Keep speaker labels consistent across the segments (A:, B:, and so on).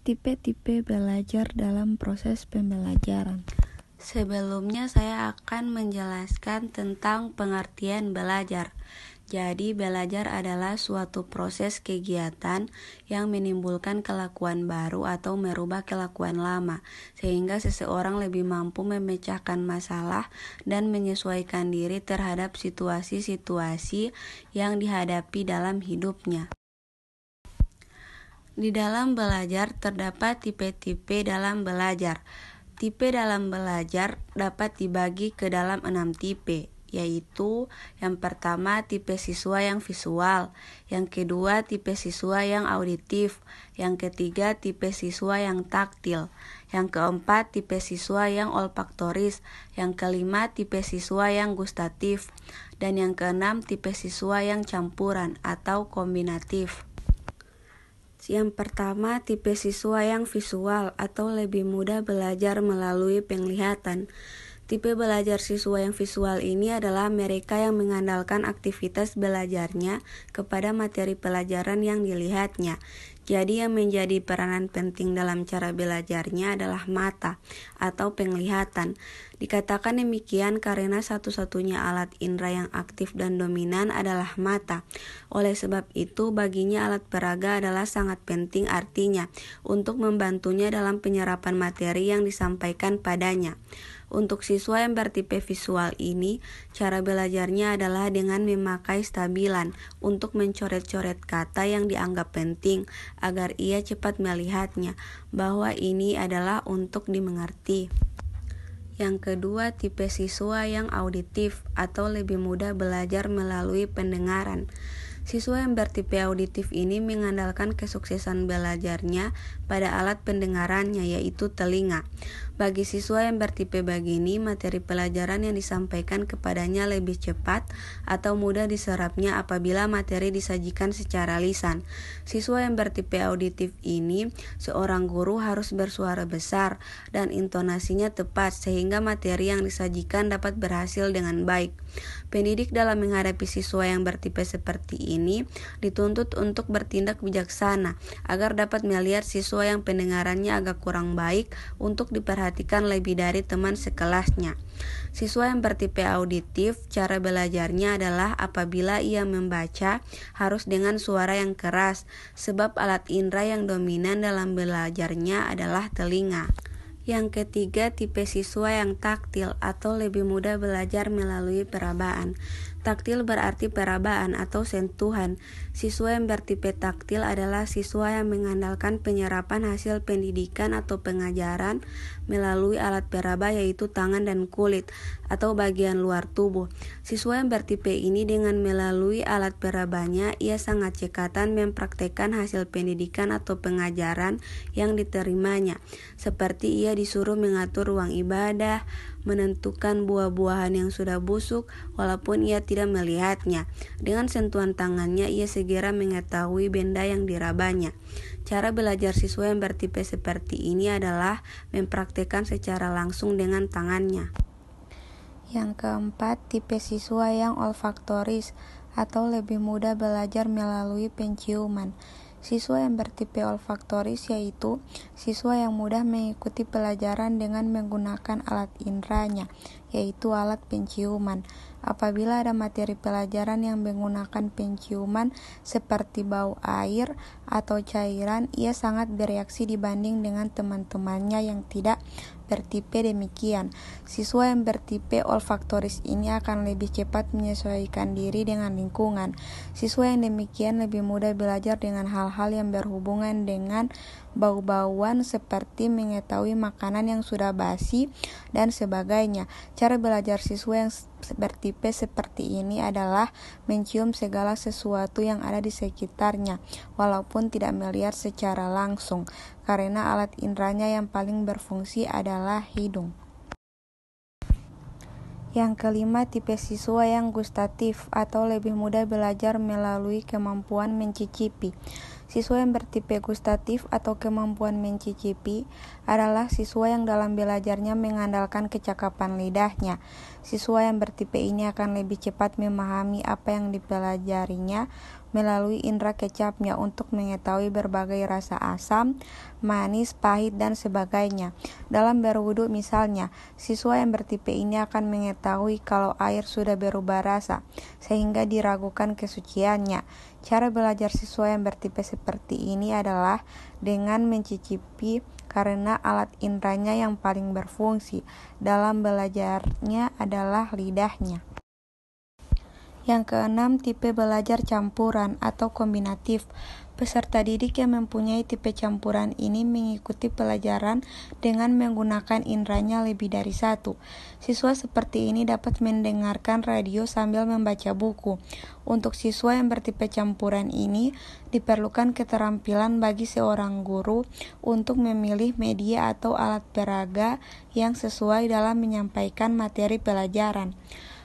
A: Tipe-tipe belajar dalam proses pembelajaran. Sebelumnya saya akan menjelaskan tentang pengertian belajar. Jadi belajar adalah suatu proses kegiatan yang menimbulkan kelakuan baru atau merubah kelakuan lama, sehingga seseorang lebih mampu memecahkan masalah dan menyesuaikan diri terhadap situasi-situasi yang dihadapi dalam hidupnya. Di dalam belajar terdapat tipe-tipe dalam belajar. Tipe dalam belajar dapat dibagi ke dalam 6 tipe, yaitu yang pertama tipe siswa yang visual, yang kedua tipe siswa yang auditif, yang ketiga tipe siswa yang taktil, yang keempat tipe siswa yang olfaktoris, yang kelima tipe siswa yang gustatif, dan yang keenam tipe siswa yang campuran atau kombinatif. Yang pertama, tipe siswa yang visual atau lebih mudah belajar melalui penglihatan. Tipe belajar siswa yang visual ini adalah mereka yang mengandalkan aktivitas belajarnya kepada materi pelajaran yang dilihatnya. Jadi yang menjadi peranan penting dalam cara belajarnya adalah mata atau penglihatan. Dikatakan demikian karena satu-satunya alat indera yang aktif dan dominan adalah mata. Oleh sebab itu baginya alat peraga adalah sangat penting artinya untuk membantunya dalam penyerapan materi yang disampaikan padanya. Untuk siswa yang bertipe visual ini, cara belajarnya adalah dengan memakai stabilan untuk mencoret-coret kata yang dianggap penting agar ia cepat melihatnya, bahwa ini adalah untuk dimengerti. Yang kedua, tipe siswa yang auditif atau lebih mudah belajar melalui pendengaran. Siswa yang bertipe auditif ini mengandalkan kesuksesan belajarnya pada alat pendengarannya, yaitu telinga. Bagi siswa yang bertipe begini, materi pelajaran yang disampaikan kepadanya lebih cepat atau mudah diserapnya apabila materi disajikan secara lisan. Siswa yang bertipe auditif ini, seorang guru harus bersuara besar dan intonasinya tepat sehingga materi yang disajikan dapat berhasil dengan baik. Pendidik dalam menghadapi siswa yang bertipe seperti ini dituntut untuk bertindak bijaksana agar dapat melihat siswa yang pendengarannya agak kurang baik untuk diperhatikan lebih dari teman sekelasnya. Siswa yang bertipe auditif, cara belajarnya adalah apabila ia membaca harus dengan suara yang keras, sebab alat indera yang dominan dalam belajarnya adalah telinga. Yang ketiga, tipe siswa yang taktil atau lebih mudah belajar melalui perabaan. Taktil berarti perabaan atau sentuhan. Siswa yang bertipe taktil adalah siswa yang mengandalkan penyerapan hasil pendidikan atau pengajaran melalui alat peraba, yaitu tangan dan kulit atau bagian luar tubuh. Siswa yang bertipe ini dengan melalui alat perabanya, ia sangat cekatan mempraktekkan hasil pendidikan atau pengajaran yang diterimanya, seperti ia disuruh mengatur ruang ibadah, menentukan buah-buahan yang sudah busuk walaupun ia tidak melihatnya. Dengan sentuhan tangannya ia segera mengetahui benda yang dirabanya. Cara belajar siswa yang bertipe seperti ini adalah mempraktekkan secara langsung dengan tangannya. Yang keempat, tipe siswa yang olfaktoris atau lebih mudah belajar melalui penciuman. Siswa yang bertipe olfaktoris yaitu siswa yang mudah mengikuti pelajaran dengan menggunakan alat inderanya, yaitu alat penciuman. Apabila ada materi pelajaran yang menggunakan penciuman seperti bau air atau cairan, ia sangat bereaksi dibanding dengan teman-temannya yang tidak bertipe demikian. Siswa yang bertipe olfaktoris ini akan lebih cepat menyesuaikan diri dengan lingkungan. Siswa yang demikian lebih mudah belajar dengan hal-hal yang berhubungan dengan bau-bauan seperti mengetahui makanan yang sudah basi dan sebagainya. Cara belajar siswa yang bertipe seperti ini adalah mencium segala sesuatu yang ada di sekitarnya walaupun tidak melihat secara langsung, karena alat inderanya yang paling berfungsi adalah hidung. Yang kelima, tipe siswa yang gustatif atau lebih mudah belajar melalui kemampuan mencicipi. Siswa yang bertipe gustatif atau kemampuan mencicipi adalah siswa yang dalam belajarnya mengandalkan kecakapan lidahnya. Siswa yang bertipe ini akan lebih cepat memahami apa yang dipelajarinya melalui indera kecapnya untuk mengetahui berbagai rasa asam, manis, pahit, dan sebagainya. Dalam berwudu misalnya, siswa yang bertipe ini akan mengetahui kalau air sudah berubah rasa, sehingga diragukan kesuciannya. Cara belajar siswa yang bertipe seperti ini adalah dengan mencicipi karena alat inderanya yang paling berfungsi dalam belajarnya adalah lidahnya. Yang keenam, tipe belajar campuran atau kombinatif. Peserta didik yang mempunyai tipe campuran ini mengikuti pelajaran dengan menggunakan inderanya lebih dari satu. Siswa seperti ini dapat mendengarkan radio sambil membaca buku. Untuk siswa yang bertipe campuran ini, diperlukan keterampilan bagi seorang guru untuk memilih media atau alat peraga yang sesuai dalam menyampaikan materi pelajaran.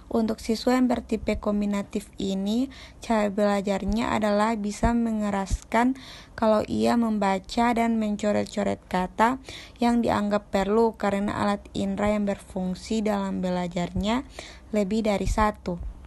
A: Untuk siswa yang bertipe kombinatif ini, cara belajarnya adalah bisa mengeraskan kalau ia membaca dan mencoret-coret kata yang dianggap perlu karena alat indera yang berfungsi dalam belajarnya lebih dari satu.